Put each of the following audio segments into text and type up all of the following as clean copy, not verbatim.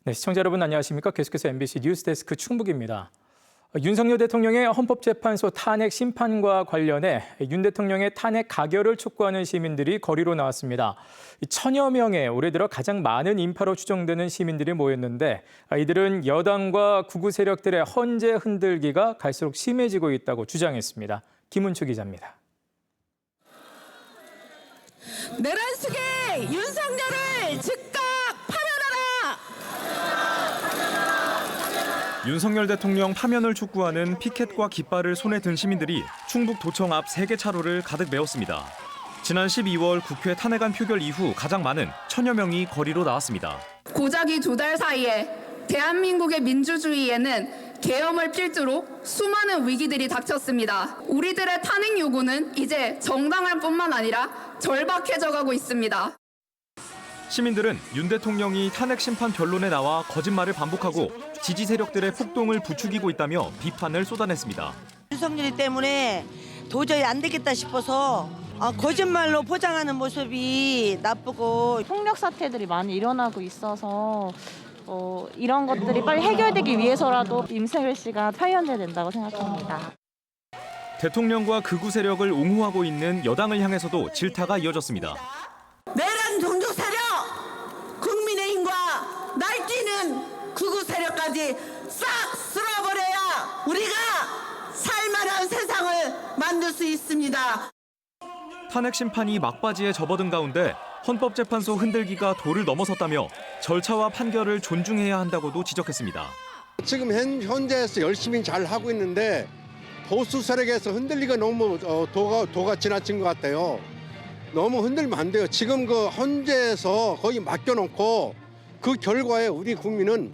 네, 시청자 여러분 안녕하십니까? 계속해서 MBC 뉴스데스크 충북입니다. 윤석열 대통령의 헌법재판소 탄핵 심판과 관련해 윤 대통령의 탄핵 가결을 촉구하는 시민들이 거리로 나왔습니다. 1000여 명의 올해 들어 가장 많은 인파로 추정되는 시민들이 모였는데 이들은 여당과 극우 세력들의 헌재 흔들기가 갈수록 심해지고 있다고 주장했습니다. 김은추 기자입니다. 내란 속에 윤석열을 즉각 파면하라! 윤석열 대통령 파면을 촉구하는 피켓과 깃발을 손에 든 시민들이 충북 도청 앞 3개 차로를 가득 메웠습니다. 지난 12월 국회 탄핵안 표결 이후 가장 많은 1000여 명이 거리로 나왔습니다. 고작이 2달 사이에 대한민국의 민주주의에는 계엄을 필두로 수많은 위기들이 닥쳤습니다. 우리들의 탄핵 요구는 이제 정당할 뿐만 아니라 절박해져가고 있습니다. 시민들은 윤 대통령이 탄핵 심판 변론에 나와 거짓말을 반복하고 지지 세력들의 폭동을 부추기고 있다며 비판을 쏟아냈습니다. 윤석열 때문에 도저히 안 되겠다 싶어서 거짓말로 포장하는 모습이 나쁘고 폭력 사태들이 많이 일어나고 있어서 이런 것들이 빨리 해결되기 위해서라도 임세일 씨가 파면돼야 된다고 생각합니다. 대통령과 극우 세력을 옹호하고 있는 여당을 향해서도 질타가 이어졌습니다. 내란 종족 세력, 국민의힘과 날뛰는 극우 세력까지 싹 쓸어버려야 우리가 살만한 세상을 만들 수 있습니다. 탄핵 심판이 막바지에 접어든 가운데 헌법재판소 흔들기가 도를 넘어섰다며 절차와 판결을 존중해야 한다고도 지적했습니다. 지금 현재에서 열심히 잘 하고 있는데 보수 세력에서 흔들리가 너무 도가 지나친 것 같아요. 너무 흔들면 안 돼요. 지금 그 헌재에서 거기 맡겨놓고 그 결과에 우리 국민은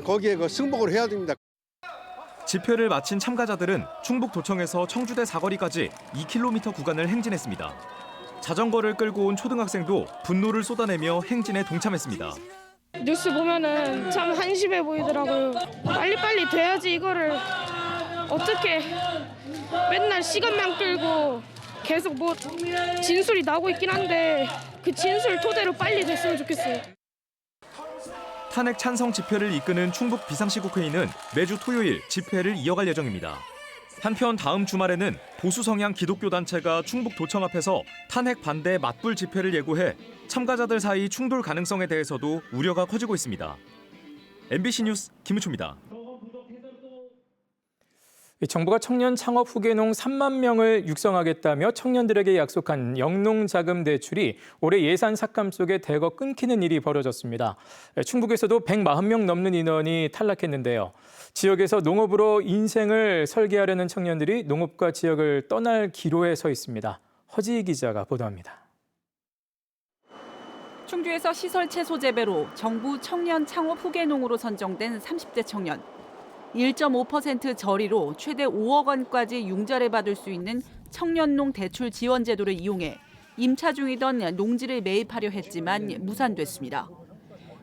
거기에 승복을 해야 됩니다. 집회를 마친 참가자들은 충북도청에서 청주대 사거리까지 2km 구간을 행진했습니다. 자전거를 끌고 온 초등학생도 분노를 쏟아내며 행진에 동참했습니다. 뉴스 보면은 참 한심해 보이더라고요. 빨리빨리 돼야지 이거를 어떻게 맨날 시간만 끌고 계속 뭐 진술이 나오고 있긴 한데 그 진술 토대로 빨리 됐으면 좋겠어요. 탄핵 찬성 집회를 이끄는 충북 비상시국회의는 매주 토요일 집회를 이어갈 예정입니다. 한편 다음 주말에는 보수 성향 기독교 단체가 충북도청 앞에서 탄핵 반대 맞불 집회를 예고해 참가자들 사이 충돌 가능성에 대해서도 우려가 커지고 있습니다. MBC 뉴스 김우초입니다. 정부가 청년 창업 후계농 3만 명을 육성하겠다며 청년들에게 약속한 영농자금 대출이 올해 예산 삭감 속에 대거 끊기는 일이 벌어졌습니다. 충북에서도 140명 넘는 인원이 탈락했는데요. 지역에서 농업으로 인생을 설계하려는 청년들이 농업과 지역을 떠날 기로에 서 있습니다. 허지희 기자가 보도합니다. 충주에서 시설 채소 재배로 정부 청년 창업 후계농으로 선정된 30대 청년. 1.5% 저리로 최대 5억 원까지 융자를 받을 수 있는 청년농 대출 지원 제도를 이용해 임차 중이던 농지를 매입하려 했지만 무산됐습니다.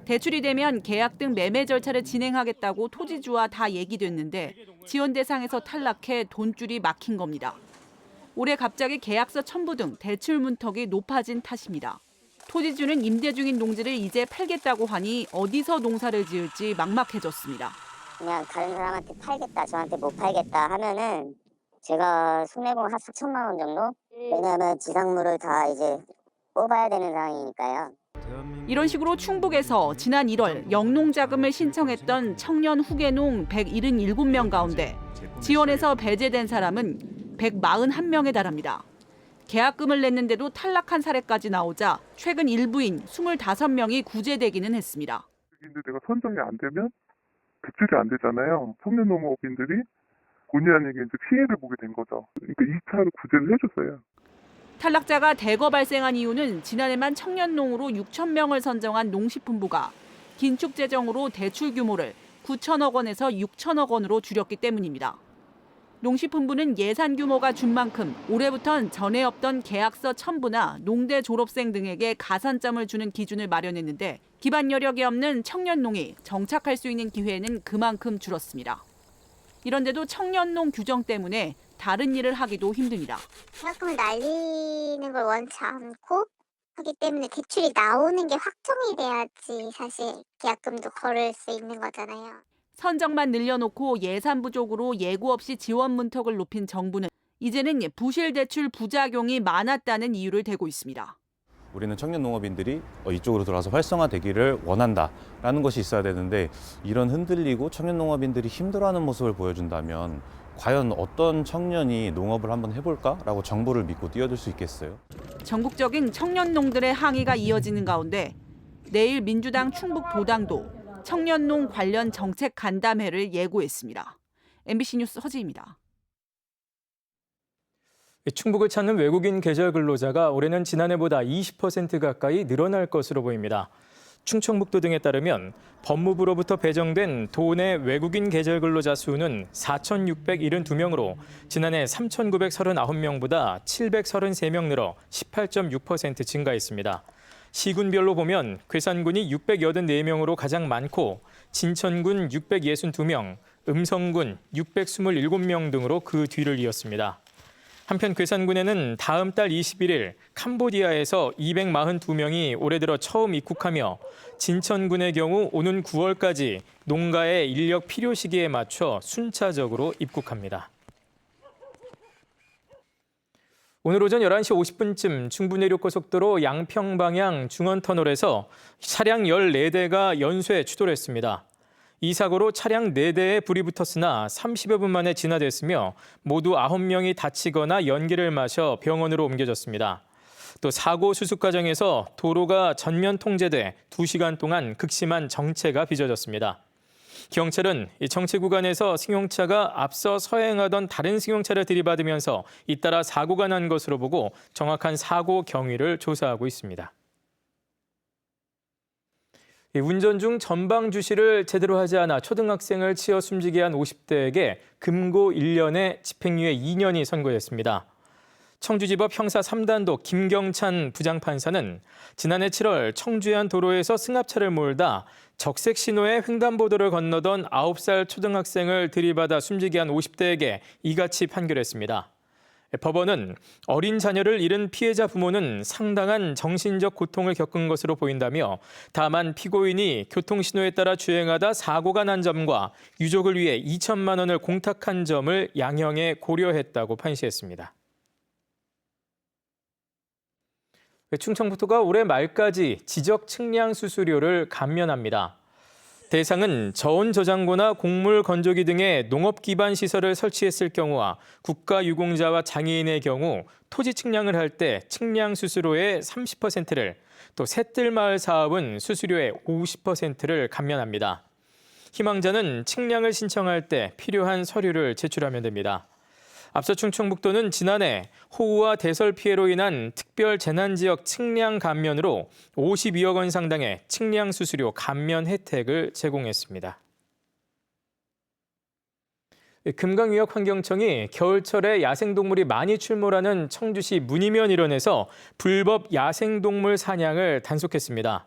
대출이 되면 계약 등 매매 절차를 진행하겠다고 토지주와 다 얘기됐는데 지원 대상에서 탈락해 돈줄이 막힌 겁니다. 올해 갑자기 계약서 첨부 등 대출 문턱이 높아진 탓입니다. 토지주는 임대 중인 농지를 이제 팔겠다고 하니 어디서 농사를 지을지 막막해졌습니다. 그냥 다른 사람한테 팔겠다, 저한테 못 팔겠다 하면은 제가 손해보면 한 4천만 원 정도? 왜냐하면 지상물을 다 이제 뽑아야 되는 상황이니까요. 이런 식으로 충북에서 지난 1월 영농자금을 신청했던 청년 후계농 177명 가운데 지원에서 배제된 사람은 141명에 달합니다. 계약금을 냈는데도 탈락한 사례까지 나오자 최근 일부인 25명이 구제되기는 했습니다. 내가 선정이 안 되면 대출이 안 되잖아요. 청년 농업인들이 본의 아니게 이제 피해를 보게 된 거죠. 그러니까 2차로 구제를 해줬어요. 탈락자가 대거 발생한 이유는 지난해만 청년농으로 6천 명을 선정한 농식품부가 긴축 재정으로 대출 규모를 9천억 원에서 6천억 원으로 줄였기 때문입니다. 농식품부는 예산 규모가 준 만큼 올해부턴 전에 없던 계약서 첨부나 농대 졸업생 등에게 가산점을 주는 기준을 마련했는데 기반 여력이 없는 청년농이 정착할 수 있는 기회는 그만큼 줄었습니다. 이런데도 청년농 규정 때문에 다른 일을 하기도 힘듭니다. 계약금을 날리는 걸 원치 않고 하기 때문에 대출이 나오는 게 확정이 돼야지 사실 계약금도 걸을 수 있는 거잖아요. 선정만 늘려놓고 예산 부족으로 예고 없이 지원 문턱을 높인 정부는 이제는 부실 대출 부작용이 많았다는 이유를 대고 있습니다. 우리는 청년 농업인들이 이쪽으로 들어와서 활성화되기를 원한다라는 것이 있어야 되는데 이런 흔들리고 청년 농업인들이 힘들어하는 모습을 보여준다면 과연 어떤 청년이 농업을 한번 해볼까라고 정부를 믿고 뛰어들 수 있겠어요? 전국적인 청년 농들의 항의가 이어지는 가운데 내일 민주당 충북도당도 청년농 관련 정책 간담회를 예고했습니다. MBC 뉴스 허지입니다. 충북을 찾는 외국인 계절 근로자가 올해는 지난해보다 20% 가까이 늘어날 것으로 보입니다. 충청북도 등에 따르면 법무부로부터 배정된 도내 외국인 계절 근로자 수는 4,672명으로 지난해 3,939명보다 733명 늘어 18.6% 증가했습니다. 시군별로 보면 괴산군이 684명으로 가장 많고 진천군 662명, 음성군 627명 등으로 그 뒤를 이었습니다. 한편 괴산군에는 다음 달 21일 캄보디아에서 242명이 올해 들어 처음 입국하며 진천군의 경우 오는 9월까지 농가의 인력 필요 시기에 맞춰 순차적으로 입국합니다. 오늘 오전 11시 50분쯤 중부내륙고속도로 양평 방향 중원터널에서 차량 14대가 연쇄 추돌했습니다. 이 사고로 차량 4대에 불이 붙었으나 30여 분 만에 진화됐으며 모두 9명이 다치거나 연기를 마셔 병원으로 옮겨졌습니다. 또 사고 수습 과정에서 도로가 전면 통제돼 2시간 동안 극심한 정체가 빚어졌습니다. 경찰은 이 정체 구간에서 승용차가 앞서 서행하던 다른 승용차를 들이받으면서 잇따라 사고가 난 것으로 보고 정확한 사고 경위를 조사하고 있습니다. 운전 중 전방 주시를 제대로 하지 않아 초등학생을 치어 숨지게 한 50대에게 금고 1년에 집행유예 2년이 선고됐습니다. 청주지법 형사 3단도 김경찬 부장판사는 지난해 7월 청주의 한 도로에서 승합차를 몰다 적색 신호의 횡단보도를 건너던 9살 초등학생을 들이받아 숨지게 한 50대에게 이같이 판결했습니다. 법원은 어린 자녀를 잃은 피해자 부모는 상당한 정신적 고통을 겪은 것으로 보인다며 다만 피고인이 교통신호에 따라 주행하다 사고가 난 점과 유족을 위해 2천만 원을 공탁한 점을 양형에 고려했다고 판시했습니다. 충청북도가 올해 말까지 지적 측량 수수료를 감면합니다. 대상은 저온 저장고나 곡물 건조기 등의 농업 기반 시설을 설치했을 경우와 국가유공자와 장애인의 경우 토지 측량을 할 때 측량 수수료의 30%를 또 새뜰마을 사업은 수수료의 50%를 감면합니다. 희망자는 측량을 신청할 때 필요한 서류를 제출하면 됩니다. 앞서 충청북도는 지난해 호우와 대설 피해로 인한 특별 재난지역 측량 감면으로 52억 원 상당의 측량 수수료 감면 혜택을 제공했습니다. 금강위협환경청이 겨울철에 야생동물이 많이 출몰하는 청주시 문이면 일원에서 불법 야생동물 사냥을 단속했습니다.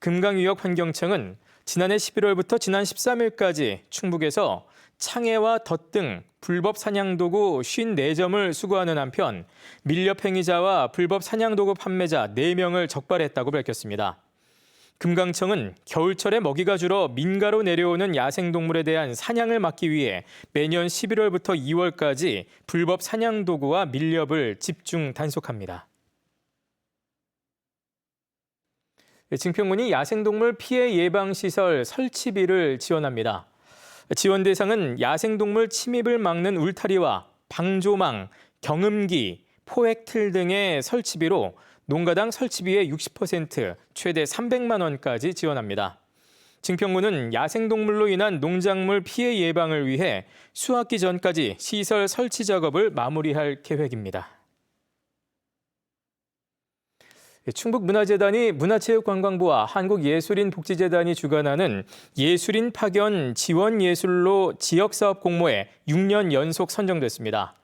금강위협환경청은 지난해 11월부터 지난 13일까지 충북에서 창해와 덫 등 불법 사냥도구 54점을 수거하는 한편 밀렵 행위자와 불법 사냥도구 판매자 4명을 적발했다고 밝혔습니다. 금강청은 겨울철에 먹이가 줄어 민가로 내려오는 야생동물에 대한 사냥을 막기 위해 매년 11월부터 2월까지 불법 사냥도구와 밀렵을 집중 단속합니다. 증평군이 야생동물 피해 예방시설 설치비를 지원합니다. 지원 대상은 야생동물 침입을 막는 울타리와 방조망, 경음기, 포획틀 등의 설치비로 농가당 설치비의 60%, 최대 300만 원까지 지원합니다. 증평군은 야생동물로 인한 농작물 피해 예방을 위해 수학기 전까지 시설 설치 작업을 마무리할 계획입니다. 충북문화재단이 문화체육관광부와 한국예술인복지재단이 주관하는 예술인 파견 지원예술로 지역사업 공모에 6년 연속 선정됐습니다.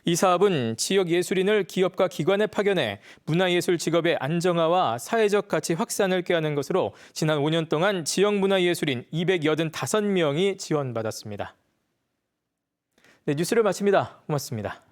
이 사업은 지역 예술인을 기업과 기관에 파견해 문화예술 직업의 안정화와 사회적 가치 확산을 꾀하는 것으로 지난 5년 동안 지역 문화예술인 285명이 지원받았습니다. 네, 뉴스를 마칩니다. 고맙습니다.